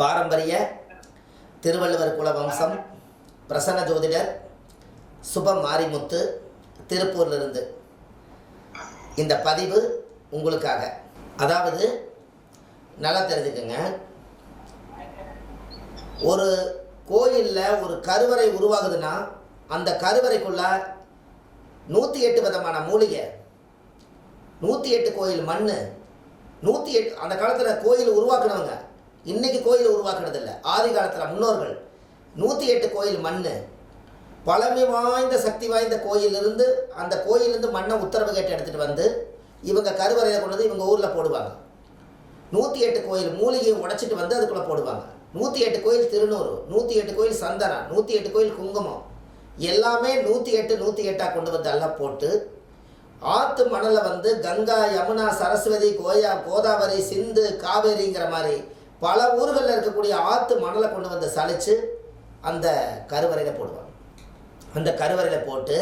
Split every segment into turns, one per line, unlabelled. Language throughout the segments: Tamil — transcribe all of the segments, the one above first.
பாரம்பரிய திருவள்ளுவர் குல வம்சம் பிரசன்ன ஜோதிடர் சுப மாரிமுத்து திருப்பூரிலிருந்து இந்த பதிவு உங்களுக்காக. அதாவது நல்லா தெரிஞ்சுக்கங்க, ஒரு கோயிலில் ஒரு கருவறை உருவாகுதுன்னா அந்த கருவறைக்குள்ள 108 விதமான மூலிகை, 108 கோயில் மண், 108 அந்த காலத்தில் கோயில் உருவாக்குனவங்க, இன்றைக்கி கோயில் உருவாக்குறது இல்லை, ஆதி காலத்தில் முன்னோர்கள் 108 கோயில் மண், பழமை வாய்ந்த சக்தி வாய்ந்த கோயிலிருந்து அந்த கோயிலிருந்து மண்ணை உத்தரவு கேட்டு எடுத்துகிட்டு வந்து இவங்க கருவறையை கொண்டு வந்து இவங்க ஊரில் போடுவாங்க. 108 கோயில் மூலிகையை உடைச்சிட்டு வந்து அதுக்குள்ளே போடுவாங்க. 108 கோயில் திருநூறு, 108 கோயில் சந்தனம், 108 கோயில் குங்குமம், எல்லாமே 108 கொண்டு வந்து எல்லாம் போட்டு ஆற்று மணலை வந்து கங்கா, யமுனா, சரஸ்வதி, கோதாவரி, சிந்து, காவேரிங்கிற மாதிரி பல ஊர்களில் இருக்கக்கூடிய ஆற்று மணலை கொண்டு வந்து சலித்து அந்த கருவறையில் போடுவாங்க. அந்த கருவறையில் போட்டு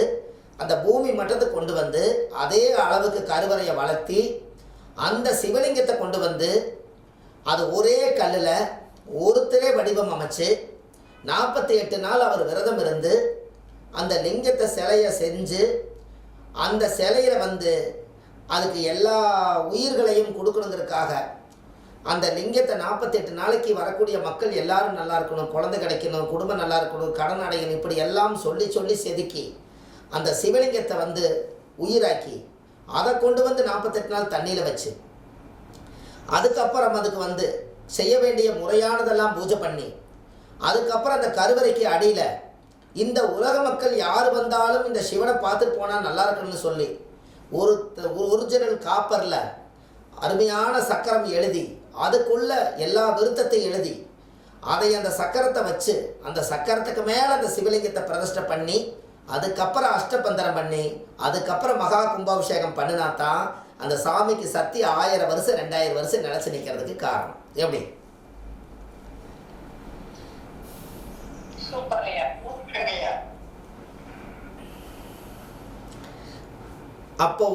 அந்த பூமி மட்டத்துக்கு கொண்டு வந்து அதே அளவுக்கு கருவறையை வளர்த்தி அந்த சிவலிங்கத்தை கொண்டு வந்து அது ஒரே கல்லில் ஒருத்தரே வடிவம் அமைச்சு 48 நாள் அவர் விரதம் இருந்து அந்த லிங்கத்தை சிலையை செஞ்சு அந்த சிலையில் வந்து அதுக்கு எல்லா உயிர்களையும் கொடுக்கணுங்கிறதுக்காக அந்த லிங்கத்தை 48 நாளைக்கு வரக்கூடிய மக்கள் எல்லாரும் நல்லா இருக்கணும், குழந்தை கிடைக்கணும், குடும்பம் நல்லா இருக்கணும், கடன் அடையணும், இப்படி எல்லாம் சொல்லி சொல்லி செதுக்கி அந்த சிவலிங்கத்தை வந்து உயிராக்கி அதை கொண்டு வந்து 48 நாள் தண்ணியில் வச்சு அதுக்கப்புறம் அதுக்கு வந்து செய்ய வேண்டிய முறையானதெல்லாம் பூஜை பண்ணி அதுக்கப்புறம் அந்த கருவறைக்கு அடியில் இந்த உலக மக்கள் யார் வந்தாலும் இந்த சிவனை பார்த்துட்டு போனால் நல்லா இருக்கணும்னு சொல்லி ஒரு ஒரிஜினல் காப்பரில் அருமையான சக்கரம் எழுதி அதுக்குள்ள எல்லா விருத்தத்தையும் எழுதி அதை அந்த சக்கரத்தை வச்சு அந்த சக்கரத்துக்கு மேலே அந்த சிவலிங்கத்தை பிரதிஷ்டை பண்ணி அதுக்கப்புறம் அஷ்டபந்தனம் பண்ணி அதுக்கப்புறம் மகா கும்பாபிஷேகம் பண்ணினா தான் அந்த சாமிக்கு சக்தி 1000 வருஷம் 2000 வருஷம் நிலச்சி நிற்கிறதுக்கு காரணம். எப்படி? அப்போ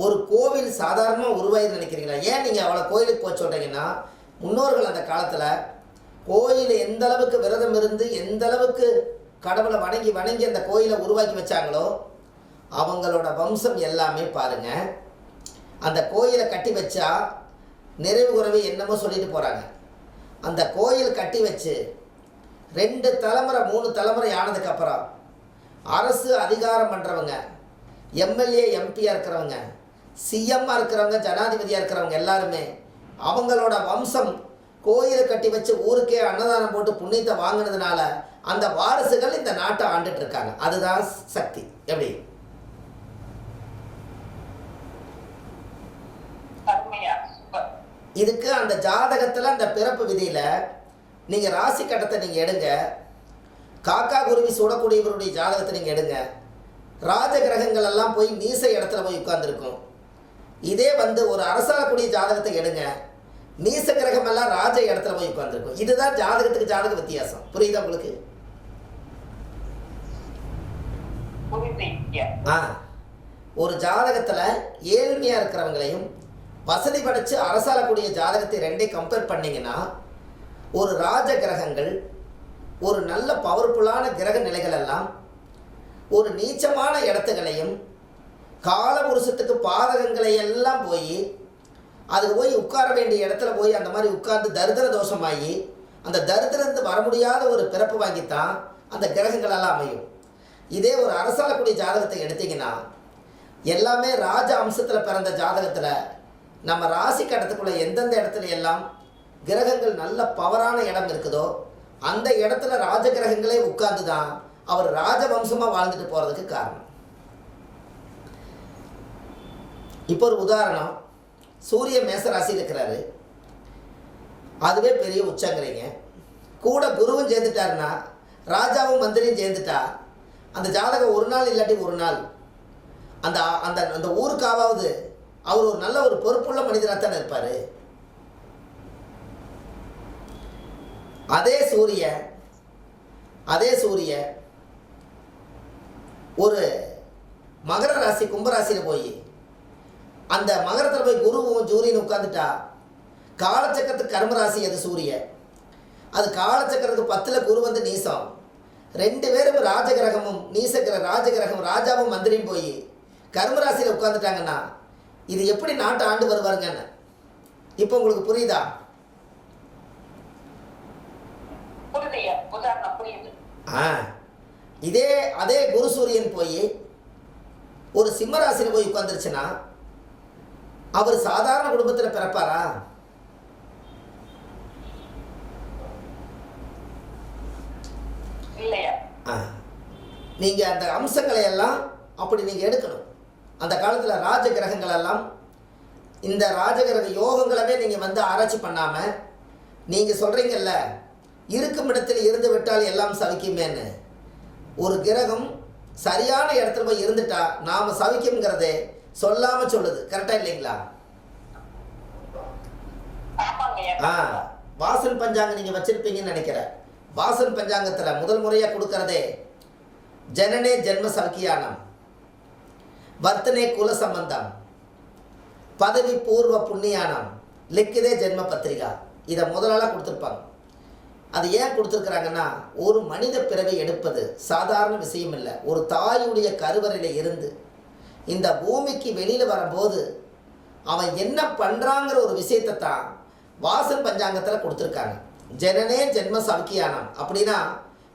ஒரு கோவில் சாதாரணமாக உருவாயின்னு நினைக்கிறீங்களா? ஏன் நீங்கள் அவ்வளோ கோயிலுக்கு போய் சொல்கிறீங்கன்னா, முன்னோர்கள் அந்த காலத்தில் கோயில் எந்த அளவுக்கு விரதம் இருந்து எந்த அளவுக்கு கடவுளை வணங்கி வணங்கி அந்த கோயிலை உருவாக்கி வச்சாங்களோ அவங்களோட வம்சம் எல்லாமே பாருங்கள். அந்த கோயிலை கட்டி வச்சா நிறைவு குறைவு என்னமோ சொல்லிட்டு போகிறாங்க. அந்த கோயில் கட்டி வச்சு 2 தலைமுறை 3 தலைமுறை ஆனதுக்கப்புறம் அரசு அதிகாரம் பண்ணுறவங்க, எம்எல்ஏ எம்பியாக இருக்கிறவங்க, சிஎம்மாக இருக்கிறவங்க, ஜனாதிபதியாக இருக்கிறவங்க எல்லாருமே அவங்களோட வம்சம் கோயிலை கட்டி வச்சு ஊருக்கே அன்னதானம் போட்டு புண்ணியத்தை வாங்கினதுனால அந்த வாரிசுகள் இந்த நாட்டை ஆண்டுட்டு இருக்காங்க. அதுதான் சக்தி. எப்படி? இதுக்கு அந்த ஜாதகத்தில் அந்த பிறப்பு விதியில் நீங்கள் ராசி கட்டத்தை நீங்கள் எடுங்க, காக்கா குருவி சுடக்கூடியவருடைய ஜாதகத்தை நீங்கள் எடுங்க, ராஜ கிரகங்கள் எல்லாம் போய் நீச இடத்துல போய் உட்கார்ந்துருக்கும். இதே வந்து ஒரு அரசாளக்கூடிய ஜாதகத்தை எடுங்க, நீச கிரகம் எல்லாம் ராஜ இடத்துல போய் உட்கார்ந்துருக்கும். இதுதான் ஜாதகத்துக்கு ஜாதக வித்தியாசம். புரியுதா உங்களுக்கு? ஒரு ஜாதகத்தில் ஏழ்மையாக இருக்கிறவங்களையும் வசதி படைச்சு அரசாளக்கூடிய ஜாதகத்தை 2 கம்பேர் பண்ணிங்கன்னா ஒரு ராஜ கிரகங்கள் ஒரு நல்ல பவர்ஃபுல்லான கிரக நிலைகள் எல்லாம் ஒரு நீச்சமான இடத்துகளையும் காலபுருஷத்துக்கு பாதகங்களை எல்லாம் போய் அதுக்கு போய் உட்கார வேண்டிய இடத்துல போய் அந்த மாதிரி உட்கார்ந்து தரித்திர தோஷமாகி அந்த தரித்திரத்து வர முடியாத ஒரு பிறப்பு வாங்கித்தான் அந்த கிரகங்களெல்லாம் அமையும். இதே ஒரு அரசாளக்கூடிய ஜாதகத்தை எடுத்திங்கன்னா எல்லாமே ராஜ அம்சத்தில் பிறந்த ஜாதகத்தில் நம்ம ராசி கட்டத்துக்குள்ளே எந்தெந்த இடத்துல எல்லாம் கிரகங்கள் நல்ல பவரான இடம் இருக்குதோ அந்த இடத்துல ராஜ கிரகங்களே உட்கார்ந்து தான் அவர் ராஜவம்சமாக வாழ்ந்துட்டு போகிறதுக்கு காரணம். இப்போ ஒரு உதாரணம், சூரிய மேச ராசியில் இருக்கிறாரு, அதுவே பெரிய உச்சங்கிறீங்க, கூட குருவும் சேர்ந்துட்டாருன்னா ராஜாவும் மந்திரியும் சேர்ந்துட்டா அந்த ஜாதகம் ஒரு நாள் இல்லாட்டி ஒரு நாள் அந்த அந்த அந்த ஊருக்காவது அவர் ஒரு நல்ல ஒரு பொறுப்புள்ள மனிதராக தானே இருப்பார். அதே சூரிய ஒரு மகர ராசி கும்பராசியில் போய் அந்த மகரத்தில் போய் குருவும் ஜூரியன் உட்காந்துட்டா காலச்சக்கரத்துக்கு கர்மராசி அது சூரியன். அது காலச்சக்கரத்துக்கு 10ல் குரு வந்து நீசம். 2 பேரும் ராஜகிரகமும் ராஜகிரகம் ராஜாவும் மந்திரியும் போய் கர்மராசியில் உட்காந்துட்டாங்கன்னா இது எப்படி நாட்டை ஆண்டு வருவாருங்கன்னு இப்போ உங்களுக்கு புரியுதா? அதே குரு சூரியன் போய் ஒரு சிம்மராசியில் போய் உட்காந்துருச்சுன்னா அவர் சாதாரண குடும்பத்தில் பிறப்பாரா? நீங்கள் அந்த அம்சங்களை எல்லாம் அப்படி நீங்கள் எடுக்கணும். அந்த காலத்தில் ராஜ கிரகங்கள் எல்லாம் இந்த ராஜகிரக யோகங்களவே நீங்கள் வந்து ஆராய்ச்சி பண்ணாமல் நீங்கள் சொல்கிறீங்கல்ல இருக்கும் இடத்தில் இருந்து விட்டால் எல்லாம் சவிக்குமேன்னு. ஒரு கிரகம் சரியான இடத்துல போய் இருந்துட்டா நாம் சவிக்கும்ங்கிறதே சொல்லாமல் சொல்லுது. கரெக்டாக இல்லைங்களா? வாசன் பஞ்சாங்கம் நீங்கள் வச்சுருப்பீங்கன்னு நினைக்கிறேன். வாசன் பஞ்சாங்கத்தில் முதல் முறையாக கொடுக்கறதே ஜனனே ஜென்ம சவிக்கியானம், வர்த்தனே குல சம்பந்தம், பதவி பூர்வ புண்ணியானம், லிக்கிதே ஜென்ம பத்திரிகா. இதை முதலாளாக கொடுத்துருப்பாங்க. அது ஏன் கொடுத்துருக்குறாங்கன்னா ஒரு மனித பிறவை எடுப்பது சாதாரண விஷயம் இல்லை. ஒரு தாயுடைய கருவறையில் இருந்து இந்த பூமிக்கு வெளியில் வரும்போது அவன் என்ன பண்ணுறாங்கிற ஒரு விஷயத்தை தான் வாசன் பஞ்சாங்கத்தில் கொடுத்துருக்காங்க. ஜனனே ஜென்ம சவுக்கியானம் அப்படின்னா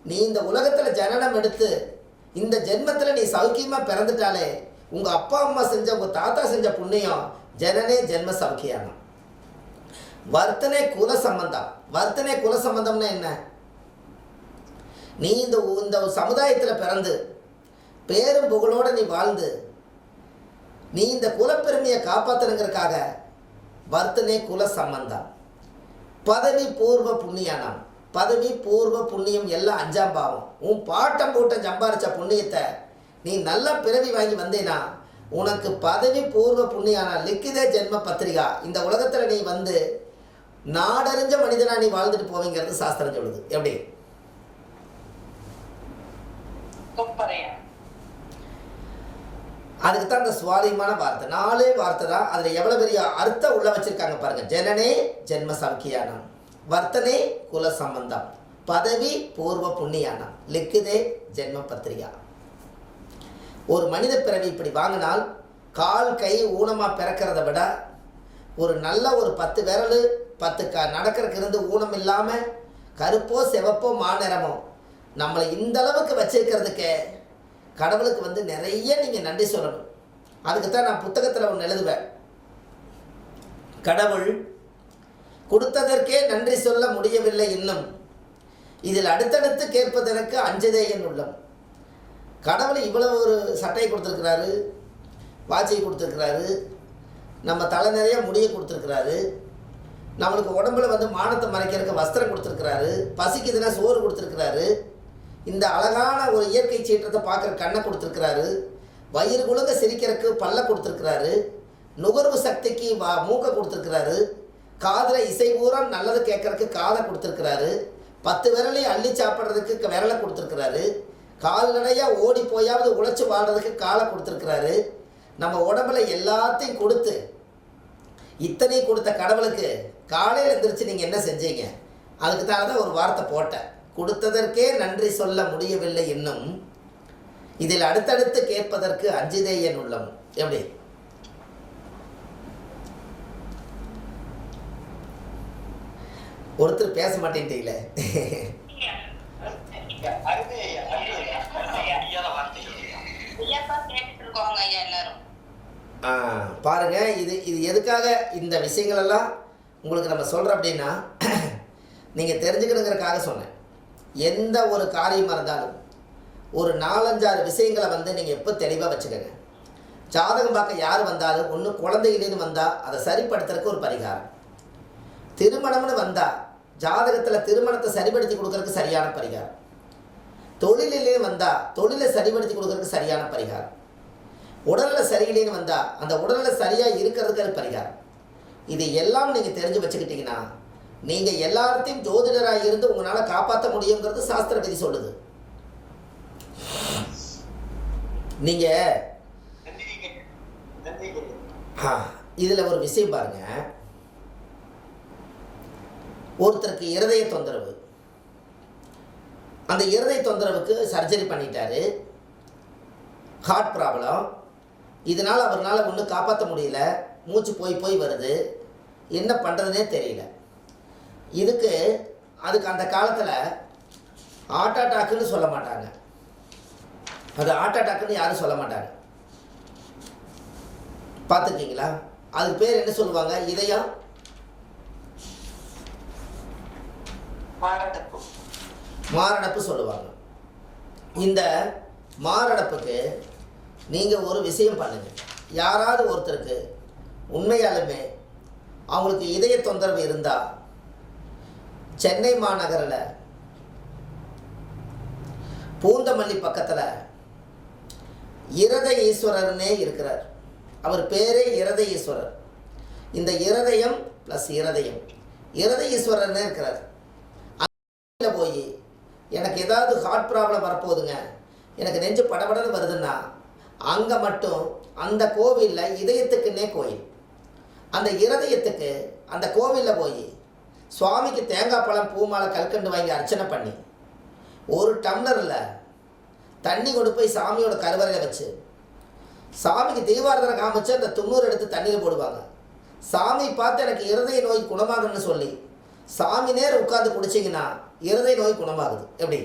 நீ இந்த உலகத்தில் ஜனனம் எடுத்து இந்த ஜென்மத்தில் நீ சவுக்கியமாக பிறந்துட்டாலே உங்கள் அப்பா அம்மா செஞ்ச உங்கள் தாத்தா செஞ்ச புண்ணியம் ஜனனே ஜென்ம சவுக்கியானம். வர்த்தனை குல சம்பந்தம். வர்த்தனை குல சம்பந்தம்னா என்ன? நீ இந்த சமுதாயத்தில் பிறந்து பேரும் புகழோடு நீ வாழ்ந்து நீ இந்த குலப்பெருமையை காப்பாற்றணுங்கிறதுக்காக வர்த்தனை குல சம்பந்தம். பதவி பூர்வ புண்ணியானம். பதவி பூர்வ புண்ணியம் எல்லாம் 5ஆம் பாவம். உன் பாட்டம் போட்ட சம்பாரிச்ச புண்ணியத்தை நீ நல்ல பிறவி வாங்கி வந்தேனா உனக்கு பதவி பூர்வ புண்ணியானா லிக்கிதே ஜென்ம பத்திரிகா. இந்த உலகத்தில் நீ வந்து நாடறிஞ்ச மனிதனா நீ வாழ்ந்துட்டு போவீங்கிறது சாஸ்திரம் சொல்லுது. எப்படி? அதுக்கு தான் அந்த சுவாரஸ்யமான வார்த்தை 4 வார்த்தை தான். அதில் எவ்வளோ பெரிய அர்த்தம் உள்ள வச்சிருக்காங்க பாருங்க. ஜனனே ஜென்ம சவுக்கியானம், வர்த்தனே குல சம்பந்தம், பதவி பூர்வ புண்ணியானம், லிக்கிதே ஜென்ம பத்திரிகா. ஒரு மனித பிறவி இப்படி வாங்கினால் கால் கை ஊனமாக பிறக்கிறத விட ஒரு நல்ல ஒரு 10 விரல் 10 நடக்கிறதுக்கு இருந்து ஊனம் இல்லாமல் கருப்போ சிவப்போ மாநிறமோ நம்மளை இந்த அளவுக்கு வச்சிருக்கிறதுக்கு கடவுளுக்கு வந்து நிறைய நீங்கள் நன்றி சொல்லணும். அதுக்கு தான் நான் புத்தகத்தில் ஒன்று எழுதுவேன். கடவுள் கொடுத்ததற்கே நன்றி சொல்ல முடியவில்லை இன்னும், இதில் அடுத்தடுத்து கேட்பதற்கு அஞ்சுதே என் உள்ளம். கடவுள் இவ்வளவு ஒரு சட்டையை கொடுத்துருக்கிறாரு, வாட்சியை கொடுத்துருக்கிறாரு, நம்ம தலை நிறைய முடியை கொடுத்துருக்கிறாரு, நம்மளுக்கு உடம்புல வந்து மானத்தை மறைக்கிறதுக்கு வஸ்திரம் கொடுத்துருக்கிறாரு, பசிக்குதுன்னா சோறு கொடுத்துருக்கிறாரு, இந்த அழகான ஒரு இயற்கை சீற்றத்தை பார்க்குற கண்ணை கொடுத்துருக்கிறாரு, வயிறு குழுங்க சிரிக்கிறதுக்கு பல்ல கொடுத்துருக்கிறாரு, நுகர்வு சக்திக்கு மூக்கை கொடுத்துருக்கிறாரு, காதில் இசை பூரா நல்லது கேட்கறதுக்கு காதை கொடுத்துருக்கிறாரு, 10 விரலையும் அள்ளி சாப்பிட்றதுக்கு விரலை கொடுத்துருக்கிறாரு, கால்நடையாக ஓடி போயாவது உழைச்சி வாழ்கிறதுக்கு காலை கொடுத்துருக்கிறாரு. நம்ம உடம்புல எல்லாத்தையும் கொடுத்து இத்தனை கொடுத்த கடவுளுக்கு காலையில் எழுந்திரிச்சு நீங்கள் என்ன செஞ்சீங்க? அதுக்கு தான் ஒரு வார்த்தை போட்டேன். கொடுத்ததற்கே நன்றி சொல்ல முடியவில்லை இன்னும், இதில் அடுத்தடுத்து கேட்பதற்கு அஞ்சுதே என் உள்ளம். எப்படி? ஒருத்தர் பேச மாட்டேன்ட்டீங்களே. பாருங்க, இது எதுக்காக இந்த விஷயங்களெல்லாம் உங்களுக்கு நம்ம சொல்கிறோம் அப்படின்னா நீங்கள் தெரிஞ்சுக்கணுங்கிறதுக்காக சொன்னேன். எந்த ஒரு காரியமாக இருந்தாலும் ஒரு 4-5-6 விஷயங்களை வந்து நீங்கள் எப்போ தெளிவாக வச்சுக்கோங்க. ஜாதகம் பார்க்க யார் வந்தாலும் ஒன்று குழந்தைகளேன்னு வந்தால் அதை சரிப்படுத்துறதுக்கு ஒரு பரிகாரம், திருமணம்னு வந்தால் ஜாதகத்தில் திருமணத்தை சரிப்படுத்தி கொடுக்கறதுக்கு சரியான பரிகாரம், தொழிலே வந்தால் தொழிலை சரிப்படுத்தி கொடுக்கறதுக்கு சரியான பரிகாரம், உடலில் சரியில்லைன்னு வந்தால் அந்த உடலில் சரியாக இருக்கிறதுக்கு அது பரிகாரம். இது எல்லாம் நீங்கள் தெரிஞ்சு வச்சுக்கிட்டிங்கன்னா நீங்கள் எல்லாத்தையும் ஜோதிடராக இருந்து உங்களால் காப்பாற்ற முடியுங்கிறது சாஸ்திர விதி சொல்லுது. நீங்கள் இதில் ஒரு விஷயம் பாருங்க. ஒருத்தருக்கு இருதய தொந்தரவு. அந்த இருதய தொந்தரவுக்கு சர்ஜரி பண்ணிட்டாரு, ஹார்ட் ப்ராப்ளம். இதனால் அவரால் ஒன்றும் காப்பாற்ற முடியல, மூச்சு போய் போய் வருது, என்ன பண்ணுறதுனே தெரியல. அதுக்கு அந்த காலத்தில் ஹார்ட் அட்டாக்குன்னு சொல்ல மாட்டாங்க, அது ஹார்ட் அட்டாக்குன்னு யாரும் சொல்ல மாட்டாங்க. பார்த்துருக்கீங்களா? அதுக்கு பேர் என்ன சொல்லுவாங்க? இதயம் மாரடைப்பு சொல்லுவாங்க. இந்த மாரடைப்புக்கு நீங்கள் ஒரு விஷயம் பண்ணுங்கள். யாராவது ஒருத்தருக்கு உண்மையாலுமே அவங்களுக்கு இதய தொந்தரவு இருந்தால், சென்னை மாநகரில் பூந்தமல்லி பக்கத்தில் இருதய ஈஸ்வரர்னே இருக்கிறார். அவர் பேரே இருதய ஈஸ்வரர். இந்த இருதயம் ப்ளஸ் இருதய ஈஸ்வரர்னே இருக்கிறார். அந்த போய் எனக்கு ஏதாவது ஹார்ட் ப்ராப்ளம் வரப்போகுதுங்க, எனக்கு நெஞ்சு படபடன்னு வருதுன்னா, அங்கே மட்டும் அந்த கோவிலில் இதயத்துக்குன்னே கோயில், அந்த இருதயத்துக்கு அந்த கோவிலில் போய் சுவாமிக்கு தேங்காய் பழம் பூ மாலை கல்கண்டு வாங்கி அர்ச்சனை பண்ணி ஒரு டம்ளரில் தண்ணி கொண்டு போய் சாமியோட கருவறையில் வச்சு சாமிக்கு தீபாரதனை காமிச்சு அந்த 90 எடுத்து தண்ணியில் போடுவாங்க. சாமி பார்த்து எனக்கு இருதய நோய் குணமாகுன்னு சொல்லி சாமி நேரம் உட்காந்து குடிச்சிங்கன்னா இருதய நோய் குணமாகுது. எப்படி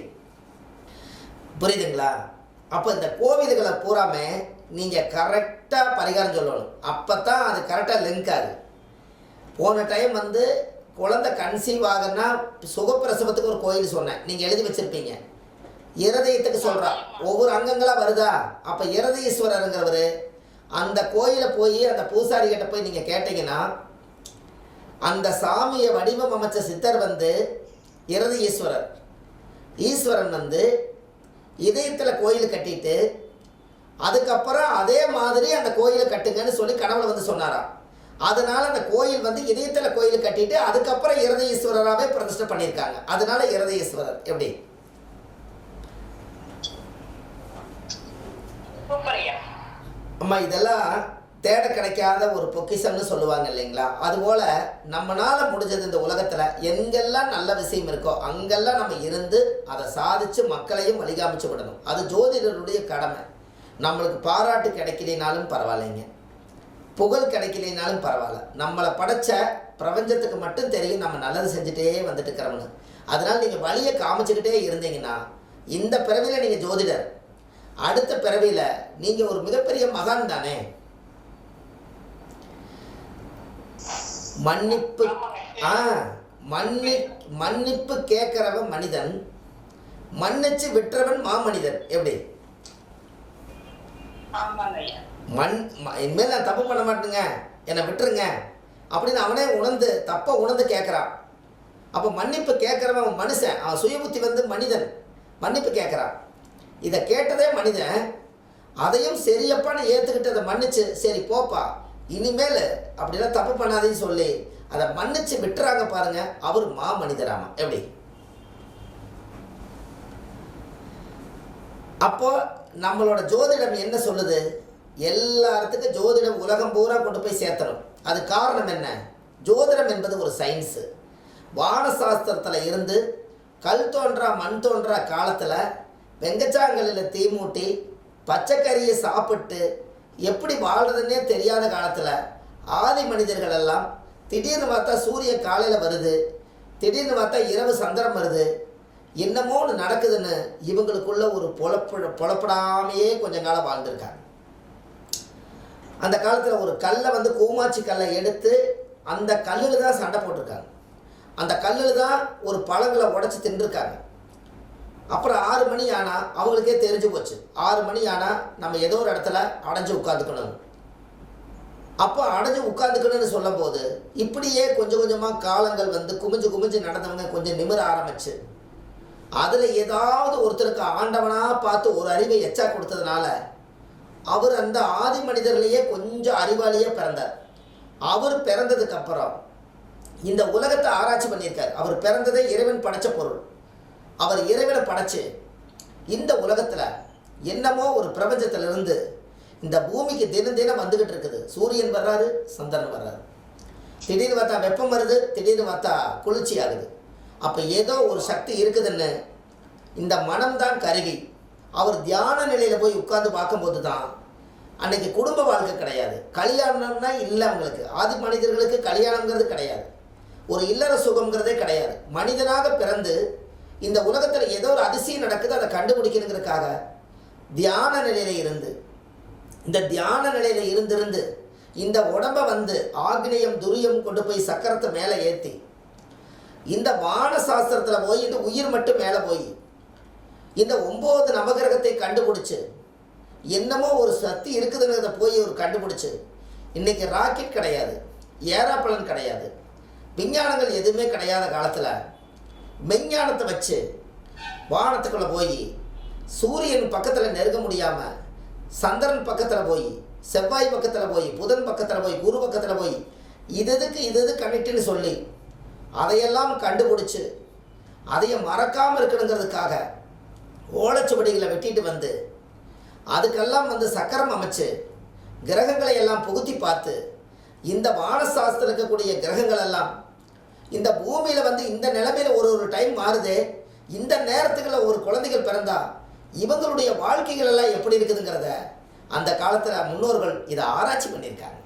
புரியுதுங்களா? அப்போ இந்த கோவில்களை பூராமே நீங்கள் கரெக்டாக பரிகாரம் சொல்லணும், அப்போ தான் அது கரெக்டாக லிங்க் ஆகுது. போன டைம் குழந்தை கன்சீவ் ஆகுன்னா சுகப்பிரசவத்துக்கு ஒரு கோயில் சொன்னேன், நீங்கள் எழுதி வச்சுருப்பீங்க. இருதயத்துக்கு சொல்கிறா, ஒவ்வொரு அங்கங்களாக வருதா? அப்போ இருதயீஸ்வரருங்கிறவர் அந்த கோயிலை போய் அந்த பூசாரிகிட்ட போய் நீங்கள் கேட்டிங்கன்னா, அந்த சாமியை வடிவம் அமைச்ச சித்தர் இருதயீஸ்வரர். ஈஸ்வரன் இதயத்தில் கோயில் கட்டிட்டு அதுக்கப்புறம் அதே மாதிரி அந்த கோயிலை கட்டுங்கன்னு சொல்லி கனவுல சொன்னாராம். அதனால அந்த கோயில் இதயத்தில் கோயில் கட்டிட்டு அதுக்கப்புறம் இருதயீஸ்வரராகவே பிரதிஷ்டை பண்ணியிருக்காங்க. அதனால இருதயீஸ்வரர். எப்படி அம்மா, இதெல்லாம் தேட கிடைக்காத ஒரு பொக்கிஷம்னு சொல்லுவாங்க இல்லைங்களா? அதுபோல் நம்மளால் முடிஞ்சது இந்த உலகத்தில் எங்கெல்லாம் நல்ல விஷயம் இருக்கோ அங்கெல்லாம் நம்ம இருந்து அதை சாதித்து மக்களையும் வழிகாமிச்சு விடணும். அது ஜோதிடருடைய கடமை. நம்மளுக்கு பாராட்டு கிடைக்கலினாலும் பரவாயில்லைங்க, புகழ் கிடைக்கலினாலும் பரவாயில்ல, நம்மளை படைச்ச பிரபஞ்சத்துக்கு மட்டும் தெரியும் நம்ம நல்லது செஞ்சுட்டே வந்துட்டு இருக்கிறோம்னு. அதனால் நீங்கள் வழியை காமிச்சுக்கிட்டே இருந்தீங்கன்னா இந்த பிறவியில் நீங்கள் ஜோதிடர், அடுத்த பிறவியில் நீங்கள் ஒரு மிகப்பெரிய மகான் தானே. மன்னிப்பு கேட்கிறவன் மனிதன், மன்னிச்சு விட்டுறவன் மாமனிதன். எப்படி இனிமேல் நான் தப்பு பண்ண மாட்டேங்க, என்னை விட்டுருங்க அப்படின்னு அவனே தப்பை உணர்ந்து கேட்குறான். அப்போ மன்னிப்பு கேட்குறவன் மனுஷன், அவன் சுய புத்தி மனிதன் மன்னிப்பு கேட்குறான். இதை கேட்டதே மனிதன், அதையும் சரியப்பான்னு ஏற்றுக்கிட்டு அதை மன்னிச்சு சரி போப்பா இனிமேல் அப்படிலாம் தப்பு பண்ணாதேன்னு சொல்லி அதை மன்னிச்சு விட்டுறாங்க பாருங்க, அவர் மனிதராமா. எப்படி அப்போ நம்மளோட ஜோதிடம் என்ன சொல்லுது? எல்லாத்துக்கும் ஜோதிடம் உலகம் பூரா கொண்டு போய் சேர்த்தணும். அது காரணம் என்ன? ஜோதிடம் என்பது ஒரு சயின்ஸு. வானசாஸ்திரத்தில் இருந்து கல் தோன்றா மண் தோன்றா காலத்தில் வெங்கச்சாங்கலில் தீ மூட்டி பச்சைக்கறியை சாப்பிட்டு எப்படி வாழ்கிறதுன்னே தெரியாத காலத்தில் ஆதி மனிதர்கள் எல்லாம் திடீர்னு பார்த்தா சூரியன் காலையில் வருது, திடீர்னு பார்த்தா இரவு சந்திரம் வருது, என்னமோ ஒன்று நடக்குதுன்னு இவங்களுக்குள்ள ஒரு பொழப்படாமையே கொஞ்சம் காலம் வாழ்ந்துருக்காங்க. அந்த காலத்தில் ஒரு கல்லை கூமாச்சி கல்லை எடுத்து அந்த கல்லில் தான் சண்டை போட்டிருக்காங்க, அந்த கல்லில் தான் ஒரு பழங்களை உடச்சி தின்றுருக்காங்க. அப்புறம் 6 மணி ஆனால் அவங்களுக்கே தெரிஞ்சு போச்சு, 6 மணி ஆனால் நம்ம ஏதோ ஒரு இடத்துல அடைஞ்சு உட்காந்துக்கணும். அப்போ அடைஞ்சு உட்காந்துக்கணும்னு சொல்லும் போது இப்படியே கொஞ்சம் கொஞ்சமாக காலங்கள் குமிஞ்சு நடந்தவங்க கொஞ்சம் நிமிர ஆரம்பிச்சு, அதில் ஏதாவது ஒருத்தருக்கு ஆண்டவனாக பார்த்து ஒரு அறிவை எச்சா கொடுத்ததுனால அவர் அந்த ஆதி மனிதர்லேயே கொஞ்சம் அறிவாளியாக பிறந்தார். அவர் பிறந்ததுக்கப்புறம் இந்த உலகத்தை ஆராய்ச்சி பண்ணியிருக்கார். அவர் பிறந்ததே இறைவன் படைத்த பொருள். அவர் இறைவனை படைச்சு இந்த உலகத்தில் என்னமோ ஒரு பிரபஞ்சத்திலிருந்து இந்த பூமிக்கு தினம் தினம் வந்துக்கிட்டு இருக்குது. சூரியன் வர்றாரு, சந்திரன் வர்றாரு. திடீர்னு பார்த்தா வெப்பம் வருது, திடீர்னு பார்த்தா குளிர்ச்சி ஆகுது. அப்போ ஏதோ ஒரு சக்தி இருக்குதுன்னு இந்த மனம்தான் கருவி. அவர் தியான நிலையில் போய் உட்கார்ந்து பார்க்கும்போது தான் அன்னைக்கு குடும்ப வாழ்க்கை கிடையாது, கல்யாணம்னா இல்லை. அவங்களுக்கு ஆதி மனிதர்களுக்கு கல்யாணங்கிறது கிடையாது, ஒரு இல்லற சுகங்கிறதே கிடையாது. மனிதனாக பிறந்து இந்த உலகத்தில் ஏதோ ஒரு அதிசயம் நடக்குது, அதை கண்டுபிடிக்கணுங்கிறதுக்காக தியான நிலையில் இருந்து, இந்த தியான நிலையில் இருந்திருந்து இந்த உடம்பை வந்து ஆக்னியம் துரியம் கொண்டு போய் சக்கரத்தை மேலே ஏற்றி இந்த வான சாஸ்திரத்தில் போய் இந்த உயிர் மட்டும் மேலே போய் இந்த 9 நவகிரகத்தை கண்டுபிடிச்சு என்னமோ ஒரு சக்தி இருக்குதுங்கிறத போய் ஒரு கண்டுபிடிச்சு இன்றைக்கி ராக்கெட் கிடையாது, ஏரோப்ளேன் கிடையாது, விஞ்ஞானங்கள் எதுவுமே கிடையாத காலத்தில் மெஞ்ஞானத்தை வச்சு வானத்துக்குள்ளே போய் சூரியன் பக்கத்தில் நெருங்க முடியாமல் சந்திரன் பக்கத்தில் போய் செவ்வாய் பக்கத்தில் போய் புதன் பக்கத்தில் போய் குரு பக்கத்தில் போய் இது கனெக்டுன்னு சொல்லி அதையெல்லாம் கண்டுபிடிச்சி அதையை மறக்காமல் இருக்கணுங்கிறதுக்காக ஓலைச்சுவடிகளை வெட்டிட்டு வந்து அதுக்கெல்லாம் வந்து சக்கரம் அமைச்சு கிரகங்களை எல்லாம் புகுத்தி பார்த்து இந்த வானசாஸ்திரம் இருக்கக்கூடிய கிரகங்கள் எல்லாம் இந்த பூமியில் வந்து இந்த நிலைமையில் ஒரு டைம் மாறுதே, இந்த நேரத்துக்குள்ள ஒரு குழந்தைகள் பிறந்தா இவங்களுடைய வாழ்க்கைகள் எல்லாம் எப்படி இருக்குதுங்கிறத அந்த காலத்தில் முன்னோர்கள் இதை ஆராய்ச்சி பண்ணியிருக்காங்க.